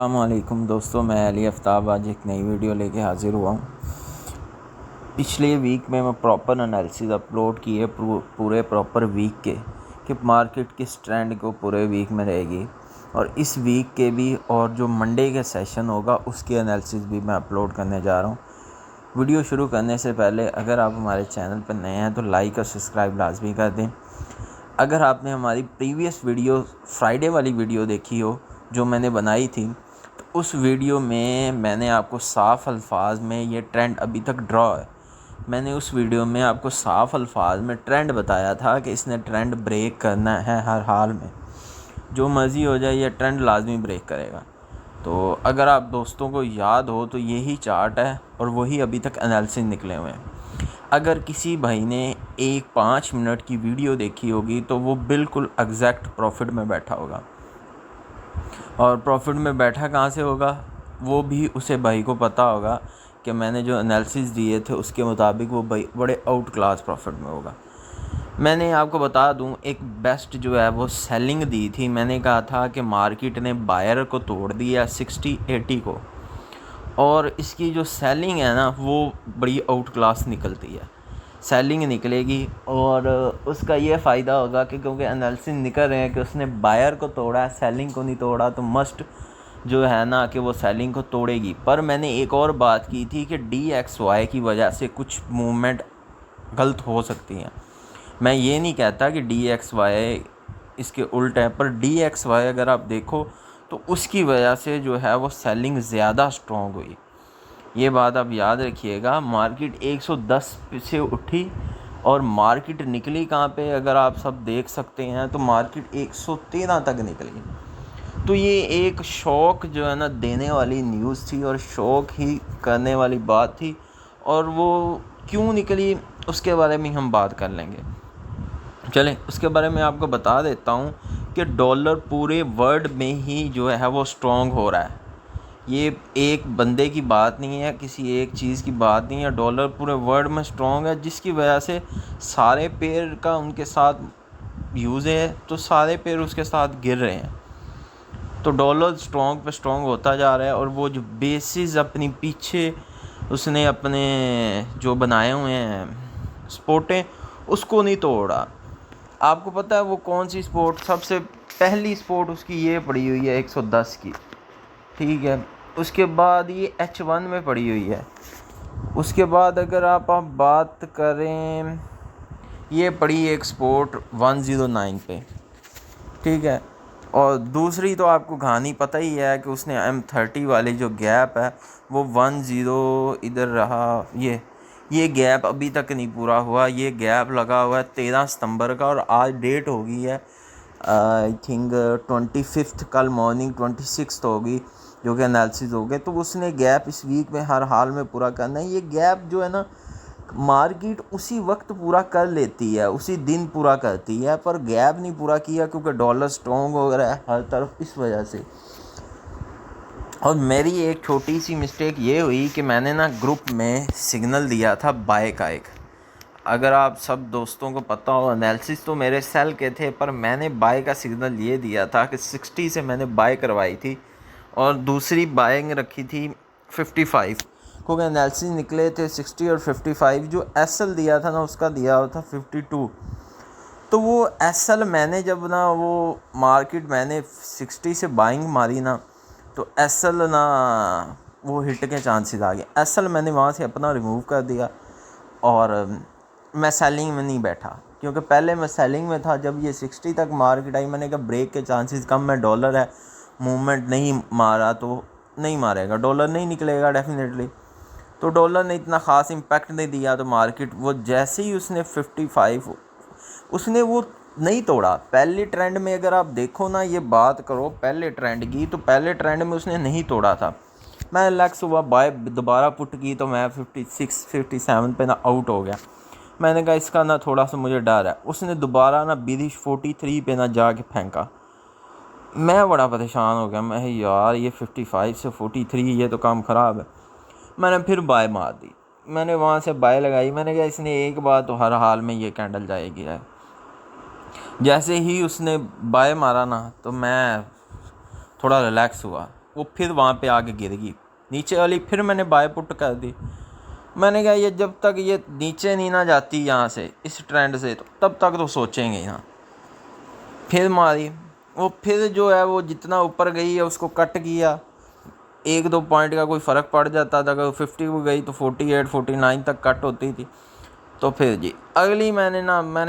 अस्सलामुअलैकुम दोस्तों, मैं अली आफ्ताब आज एक नई वीडियो लेके हाज़िर हुआ हूँ। पिछले वीक में मैं प्रॉपर एनालिसिस अपलोड किए पूरे प्रॉपर वीक के कि मार्केट किस ट्रेंड को पूरे वीक में रहेगी, और इस वीक के भी और जो मंडे का सेशन होगा उसकी एनालिसिस भी मैं अपलोड करने जा रहा हूँ। वीडियो शुरू करने से पहले अगर आप हमारे चैनल पर नए हैं तो लाइक और सब्सक्राइब लाजमी कर दें। अगर आपने हमारी प्रीवियस वीडियो फ्राइडे वाली वीडियो देखी हो जो मैंने बनाई थी, तो उस वीडियो में मैंने आपको साफ़ अल्फाज में ये ट्रेंड अभी तक ड्रॉ है। मैंने उस वीडियो में आपको साफ़ अल्फाज में ट्रेंड बताया था कि इसने ट्रेंड ब्रेक करना है, हर हाल में जो मर्ज़ी हो जाए ये ट्रेंड लाजमी ब्रेक करेगा। तो अगर आप दोस्तों को याद हो तो यही चार्ट है और वही अभी तक एनालिसिस निकले हुए हैं। अगर किसी भाई ने एक 5 मिनट की वीडियो देखी होगी तो वो बिल्कुल एग्जैक्ट प्रॉफिट में बैठा होगा, और प्रॉफिट में बैठा कहाँ से होगा वो भी उसे भाई को पता होगा कि मैंने जो एनालिसिस दिए थे उसके मुताबिक वो भाई बड़े आउट क्लास प्रॉफिट में होगा। मैंने आपको बता दूं, एक बेस्ट जो है वो सेलिंग दी थी। मैंने कहा था कि मार्केट ने बायर को तोड़ दिया 60-80 को, और इसकी जो सेलिंग है ना वो बड़ी आउट क्लास निकलती है। सेलिंग निकलेगी और उसका ये फ़ायदा होगा कि क्योंकि एनालिसिस निकल रहे हैं कि उसने बायर को तोड़ा है, सेलिंग को नहीं तोड़ा, तो मस्ट जो है ना कि वो सेलिंग को तोड़ेगी। पर मैंने एक और बात की थी कि DXY की वजह से कुछ मूवमेंट गलत हो सकती हैं। मैं ये नहीं कहता कि DXY इसके उल्ट है, पर DXY अगर आप देखो तो उसकी वजह से जो है वो सेलिंग ज़्यादा स्ट्रॉन्ग हुई। ये बात आप याद रखिएगा। मार्केट 110 से उठी और मार्केट निकली कहाँ पे, अगर आप सब देख सकते हैं तो मार्केट 113 तक निकली। तो ये एक शौक जो है ना देने वाली न्यूज़ थी और शौक ही करने वाली बात थी, और वो क्यों निकली उसके बारे में हम बात कर लेंगे। चलें उसके बारे में आपको बता देता हूँ कि डॉलर पूरे वर्ल्ड में ही जो है वो स्ट्रॉन्ग हो रहा है। ये एक बंदे की बात नहीं है, किसी एक चीज़ की बात नहीं है, डॉलर पूरे वर्ल्ड में स्ट्रॉन्ग है, जिसकी वजह से सारे पेयर का उनके साथ यूज़ है, तो सारे पेयर उसके साथ गिर रहे हैं। तो डॉलर स्ट्रॉन्ग पे स्ट्रॉन्ग होता जा रहा है, और वो जो बेसिस अपनी पीछे उसने अपने जो बनाए हुए हैं स्पोर्टें उसको नहीं तोड़ा। आपको पता है वो कौन सी स्पोर्ट, सबसे पहली स्पोर्ट उसकी ये पड़ी हुई है 110 की, ठीक है। उसके बाद ये H1 में पड़ी हुई है। उसके बाद अगर आप बात करें, ये पड़ी एक स्पोर्ट 109 पे, ठीक है। और दूसरी तो आपको कहानी पता ही है कि उसने M30 वाली जो गैप है वो 10 इधर रहा। ये गैप अभी तक नहीं पूरा हुआ। ये गैप लगा हुआ है 13 सितंबर का, और आज डेट हो गई है आई थिंक 25, कल मॉर्निंग 26 होगी जो कि एनालिसिस हो गए। तो उसने गैप इस वीक में हर हाल में पूरा करना है। ये गैप जो है ना मार्केट उसी वक्त पूरा कर लेती है, उसी दिन पूरा करती है, पर गैप नहीं पूरा किया क्योंकि डॉलर स्ट्रॉन्ग हो रहा है हर तरफ, इस वजह से। और मेरी एक छोटी सी मिस्टेक ये हुई कि मैंने ना ग्रुप में सिग्नल दिया था बाय का एक। अगर आप सब दोस्तों को पता हो, एनालिसिस तो मेरे सेल के थे, पर मैंने बाय का सिग्नल ये दिया था कि 60 से मैंने बाय करवाई थी, और दूसरी बाइंग रखी थी 55, क्योंकि एनालिसिस निकले थे 60 और 55। जो एसएल दिया था ना उसका दिया हुआ था 52। तो वो एसएल मैंने जब ना वो मार्केट मैंने 60 से बाइंग मारी ना, तो एसएल ना वो हिट के चांसेस आ गए। एसएल मैंने वहाँ से अपना रिमूव कर दिया, और मैं सेलिंग में नहीं बैठा, क्योंकि पहले मैं सेलिंग में था। जब ये 60 तक मार्केट आई मैंने कहा ब्रेक के चांसेस कम है, डॉलर है, मूवमेंट नहीं मारा तो नहीं मारेगा, डॉलर नहीं निकलेगा डेफिनेटली। तो डॉलर ने इतना ख़ास इम्पैक्ट नहीं दिया, तो मार्केट वो जैसे ही उसने 55 उसने वो नहीं तोड़ा। पहले ट्रेंड में अगर आप देखो ना, ये बात करो पहले ट्रेंड की, तो पहले ट्रेंड में उसने नहीं तोड़ा था। मैं रिलैक्स हुआ, बाय दोबारा पुट की तो मैं 56-57 पे ना आउट हो गया। मैंने कहा इसका ना थोड़ा सा मुझे डर है। उसने दोबारा ना बिदिश 43 पे ना जाके फेंका। मैं बड़ा परेशान हो गया। मैं यार ये 55 से 43 ये तो काम ख़राब है। मैंने फिर बाय मार दी, मैंने वहाँ से बाय लगाई। मैंने कहा इसने एक बार तो हर हाल में ये कैंडल जाएगी है। जैसे ही उसने बाय मारा ना तो मैं थोड़ा रिलैक्स हुआ। वो फिर वहाँ पे आके गिर गई नीचे वाली, फिर मैंने बाय पुट कर दी। मैंने कहा ये जब तक ये नीचे नहीं ना जाती यहाँ से इस ट्रेंड से, तो तब तक तो सोचेंगे ही ना। फिर मारी वो, फिर जो है वो जितना ऊपर गई है उसको कट किया, 1-2 पॉइंट का कोई फ़र्क पड़ जाता था। अगर 50 को गई तो 48 49 तक कट होती थी। तो फिर जी अगली मैंने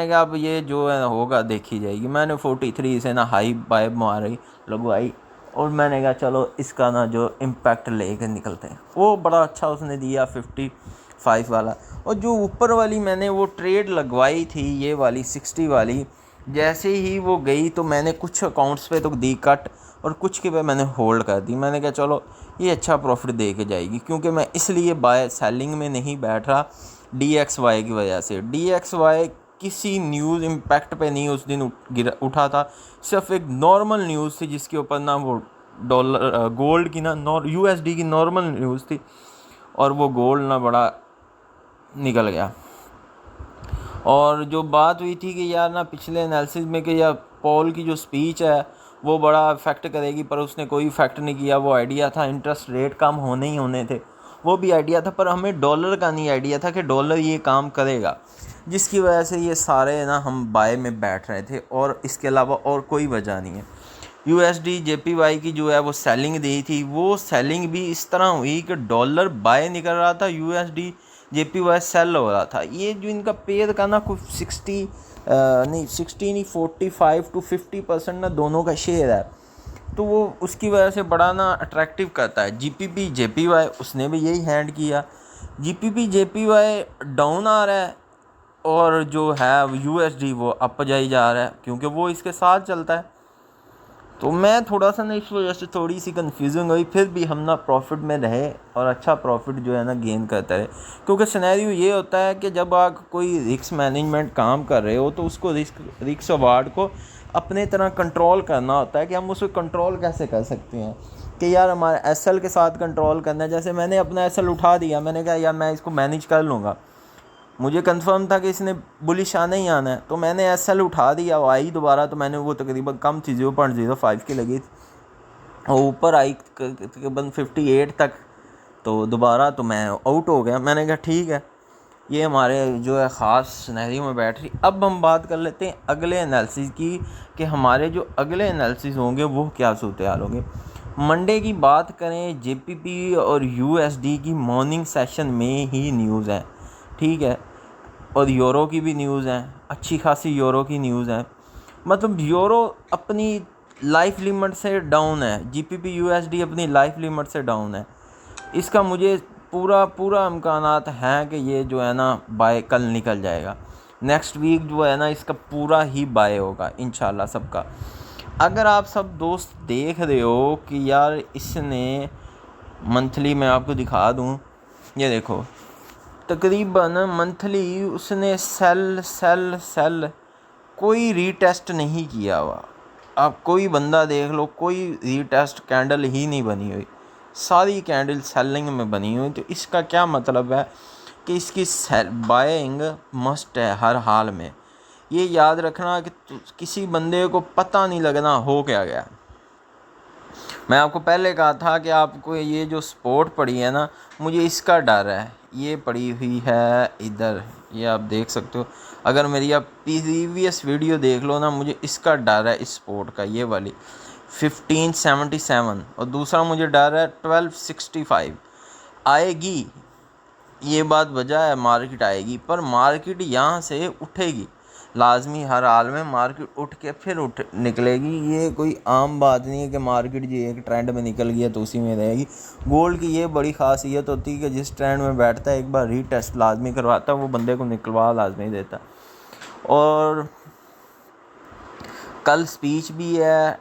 कहा अब ये जो है होगा देखी जाएगी। मैंने 43 से ना हाई बाय मारी लगवाई, और मैंने कहा चलो इसका ना जो इम्पैक्ट लेके निकलते हैं। वो बड़ा अच्छा उसने दिया 55 वाला। और जो ऊपर वाली मैंने वो ट्रेड लगवाई थी ये वाली 60 वाली, जैसे ही वो गई तो मैंने कुछ अकाउंट्स पे तो दी कट, और कुछ के पे मैंने होल्ड कर दी। मैंने कहा चलो ये अच्छा प्रॉफिट दे के जाएगी, क्योंकि मैं इसलिए बाय सेलिंग में नहीं बैठ रहा DXY की वजह से। DXY किसी न्यूज़ इम्पैक्ट पे नहीं उस दिन उठा था, सिर्फ एक नॉर्मल न्यूज़ थी जिसके ऊपर ना वो डॉलर गोल्ड की ना USD की नॉर्मल न्यूज़ थी, और वो गोल्ड ना बड़ा निकल गया। और जो बात हुई थी कि यार ना पिछले एनालिसिस में कि यार पॉल की जो स्पीच है वो बड़ा इफेक्ट करेगी, पर उसने कोई इफेक्ट नहीं किया। वो आइडिया था इंटरेस्ट रेट कम होने ही होने थे, वो भी आइडिया था, पर हमें डॉलर का नहीं आइडिया था कि डॉलर ये काम करेगा, जिसकी वजह से ये सारे ना हम बाय में बैठ रहे थे, और इसके अलावा और कोई वजह नहीं है। USD JPY की जो है वो सेलिंग दी थी, वो सेलिंग भी इस तरह हुई कि डॉलर बाय निकल रहा था, USD JPY सेल हो रहा था। ये जो इनका पेयर का ना कुछ 60 नहीं 45 to 50% ना दोनों का शेयर है, तो वो उसकी वजह से बड़ा ना अट्रैक्टिव करता है। GPP JPY उसने भी यही हैंड किया। GPP JPY डाउन आ रहा है, और जो है USD वो अप जाई जा रहा है, क्योंकि वो इसके साथ चलता है। तो मैं थोड़ा सा ना इस वजह से थोड़ी सी कन्फ्यूजन हुई, फिर भी हम ना प्रॉफिट में रहे, और अच्छा प्रॉफिट जो है ना गेन करते रहे। क्योंकि सिनेरियो ये होता है कि जब आप कोई रिस्क मैनेजमेंट काम कर रहे हो तो उसको रिस्क अवार्ड को अपने तरह कंट्रोल करना होता है कि हम उसको कंट्रोल कैसे कर सकते हैं, कि यार हमारे SL के साथ कंट्रोल करना है। जैसे मैंने अपना SL उठा दिया, मैंने कहा यार मैं इसको मैनेज कर लूँगा, मुझे कंफर्म था कि इसने बुलिश आना ही आना है, तो मैंने SL उठा दिया। वो आई दोबारा, तो मैंने वो तकरीबन कम थी 0.05 की लगी थी, और ऊपर आई तकरीबन 58 तक, तो दोबारा तो मैं आउट हो गया। मैंने कहा ठीक है, ये हमारे जो है ख़ास सिनेरियो में बैठ रही। अब हम बात कर लेते हैं अगले एनालिसिस की, कि हमारे जो अगले एनालिसिस होंगे वो क्या सूरत हाल होंगे। मंडे की बात करें, JPP और USD की मॉर्निंग सेशन में ही न्यूज़ है, ठीक है, और यूरो की भी न्यूज़ है, अच्छी खासी यूरो की न्यूज़ है। मतलब यूरो अपनी लाइफ लिमिट से डाउन है, GPP USD अपनी लाइफ लिमिट से डाउन है। इसका मुझे पूरा इम्कानात हैं कि ये जो है ना बाय कल निकल जाएगा। नेक्स्ट वीक जो है ना इसका पूरा ही बाय होगा इंशाल्लाह सबका। अगर आप सब दोस्त देख रहे हो कि यार इसने मंथली, मैं आपको दिखा दूँ, ये देखो तकरीबन मंथली उसने सेल कोई रीटेस्ट नहीं किया हुआ। आप कोई बंदा देख लो, कोई रीटेस्ट कैंडल ही नहीं बनी हुई, सारी कैंडल सेलिंग में बनी हुई। तो इसका क्या मतलब है कि इसकी बाइंग मस्ट है हर हाल में। ये याद रखना कि किसी बंदे को पता नहीं लगना हो क्या गया। मैं आपको पहले कहा था कि आपको ये जो सपोर्ट पड़ी है ना, मुझे इसका डर है। ये पड़ी हुई है इधर, ये आप देख सकते हो। अगर मेरी आप प्रीवियस वीडियो देख लो ना, मुझे इसका डर है इस सपोर्ट का, ये वाली 1577, और दूसरा मुझे डर है 1265 आएगी। ये बात वजह है, मार्केट आएगी, पर मार्केट यहाँ से उठेगी लाजमी, हर हाल में मार्केट उठ के फिर निकलेगी। ये कोई आम बात नहीं है कि मार्केट जी एक ट्रेंड में निकल गया तो उसी में रहेगी। गोल्ड की ये बड़ी खासियत होती है कि जिस ट्रेंड में बैठता है एक बार रीटेस्ट लाजमी करवाता है, वो बंदे को निकलवा लाजमी देता। और कल स्पीच भी है,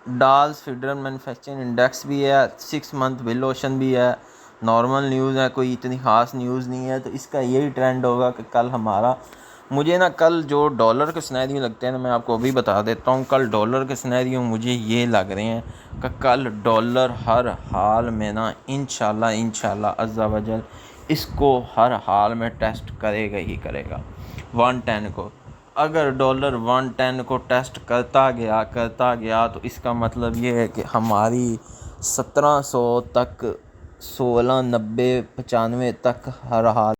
डाल्स फेडरल मैन्युफैक्चरिंग इंडेक्स भी है, 6 मंथ बिल ओशन भी है। नॉर्मल न्यूज़ है, कोई इतनी ख़ास न्यूज़ नहीं है। तो इसका यही ट्रेंड होगा कि कल हमारा, मुझे ना कल जो डॉलर के सिनेरियो लगते हैं ना, मैं आपको अभी बता देता हूँ। कल डॉलर के सिनेरियो मुझे ये लग रहे हैं कि कल डॉलर हर हाल में ना इंशाल्लाह अज़्ज़ा वजल इसको हर हाल में टेस्ट करेगा ही करेगा 110 को। अगर डॉलर 110 को टेस्ट करता गया तो इसका मतलब ये है कि हमारी 1700 तक 1690 95 तक हर हाल